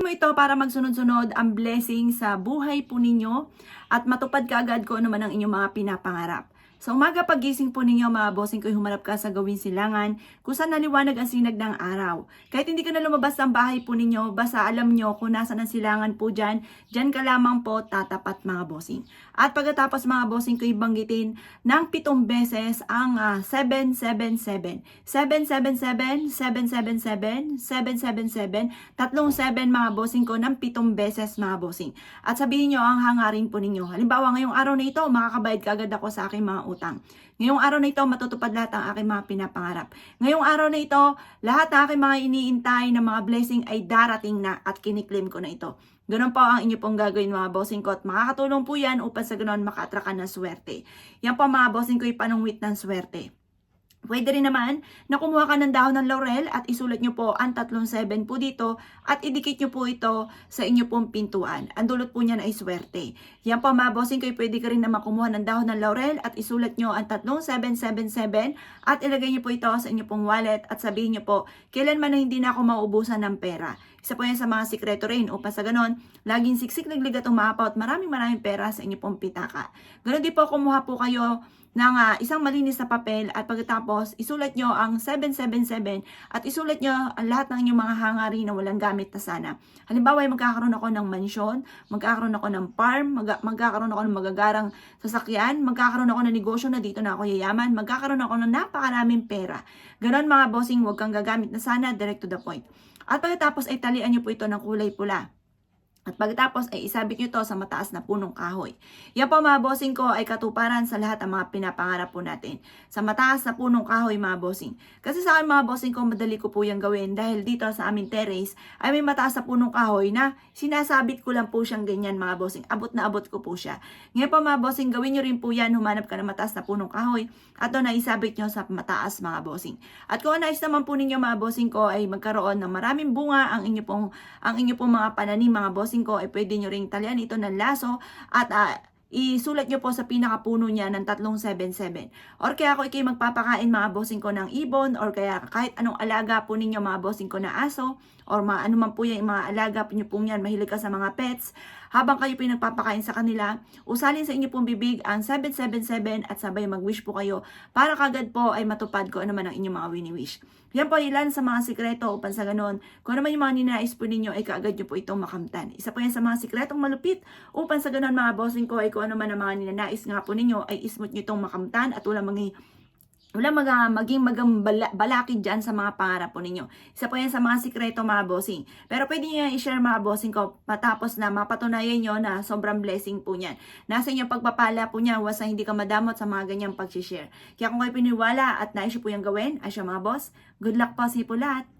Mo ito para magsunod-sunod ang blessing sa buhay po ninyo at matupad kaagad ko naman ang inyong mga pinapangarap. Sa umaga pagising po ninyo, mga bossing ko'y humarap ka sa gawing silangan kung saan naliwanag ang sinag ng araw. Kahit hindi ka na lumabas ng bahay po ninyo, basta alam nyo kung nasan ang silangan po dyan ka lamang po tatapat mga bossing. At pagkatapos mga bossing ko'y banggitin ng 7 beses ang 777. 777, 777, 777, tatlong 7 mga bossing ko ng 7 beses mga bossing. At sabihin nyo ang hangarin po ninyo. Halimbawa ngayong araw na ito, makakabayad kaagad ako sa aking mga utang. Ngayong araw na ito, matutupad lahat ang aking mga pinapangarap. Ngayong araw na ito, lahat ng aking mga iniintay na mga blessing ay darating na at kiniklaim ko na ito. Ganun po ang inyo pong gagawin mga bossing ko at makakatulong po yan upang sa ganun maka-attract ka ng swerte. Yan po mga bossing ko, ipanungwit ng swerte. Pwede rin naman na kumuha ka ng dahon ng laurel at isulat nyo po ang 37 po dito at idikit nyo po ito sa inyo pong pintuan. Ang dulot po niyan ay swerte. Yan po mga bossing ko, pwede ka rin naman kumuha ng dahon ng laurel at isulat nyo ang 3777 at ilagay nyo po ito sa inyo pong wallet at sabihin nyo po, kailanman na hindi na ako mauubusan ng pera. Isa po yan sa mga sikreto rin upang sa ganon, laging siksik liglig at umapaw at maraming pera sa inyo pong pitaka. Ganon din po, kumuha po kayo ng isang malinis na papel at pagkatapos isulat nyo ang 777 at isulat nyo ang lahat ng inyong mga hangarin na walang gamit na sana. Halimbawa, magkakaroon ako ng mansyon, magkakaroon ako ng farm, magkakaroon ako ng magagarang sasakyan, magkakaroon ako ng negosyo na dito na ako yayaman, magkakaroon ako ng napakaraming pera. Ganon mga bossing, huwag kang gagamit na sana, direct to the point. At pagkatapos ay talian nyo po ito ng kulay pula. At pagkatapos ay isabit nyo to sa mataas na punong kahoy. Yan po mga bossing ko ay katuparan sa lahat ng mga pinapangarap po natin. Sa mataas na punong kahoy mga bossing. Kasi sa akin mga bossing ko, madali ko po yung gawin dahil dito sa aming terrace ay may mataas na punong kahoy na sinasabit ko lang po siyang ganyan mga bossing. Abot na abot ko po siya. Ngayon po mga bossing, gawin nyo rin po yan. Humanap ka ng mataas na punong kahoy at doon na isabit nyo sa mataas mga bossing. At kung nais naman po ninyo mga bossing ko ay magkaroon ng maraming bunga ang inyo pong mga pananim mga bossing ko ay pwede nyo ring talian ito ng laso at isulat nyo po sa pinakapuno niya ng 377. Or kaya ako ikay magpapakain mga bossing ko ng ibon or kaya kahit anong alaga po ninyo mga bossing ko na aso or ano man po yan, mga alaga nyo po yan, mahilig ka sa mga pets, habang kayo pinagpapakain sa kanila, usalin sa inyo pong bibig ang 777 at sabay mag-wish po kayo para kagad po ay matupad ko ano man ang inyong mga wini-wish. Yan po ilan sa mga sikreto upang sa ganon, kung ano man yung mga ninais po ninyo ay kaagad nyo po itong makamtan. Isa po yan sa mga sikretong malupit upang sa ganon mga bossing ko ay kung ano man ang mga ninanais nga po ninyo ay ismut nyo itong makamtan at maging balakid dyan sa mga pangarap po ninyo. Isa po yan sa mga sikreto mga bossing. Pero pwede nyo yan i-share mga bossing ko matapos na mapatunayan nyo na sobrang blessing po niyan. Nasa inyo pagpapala po niya, wasa hindi ka madamot sa mga ganyang pag-share. Kaya kung kayo piniwala at nais po yung gawin, ay siya mga boss, good luck po sa po lahat.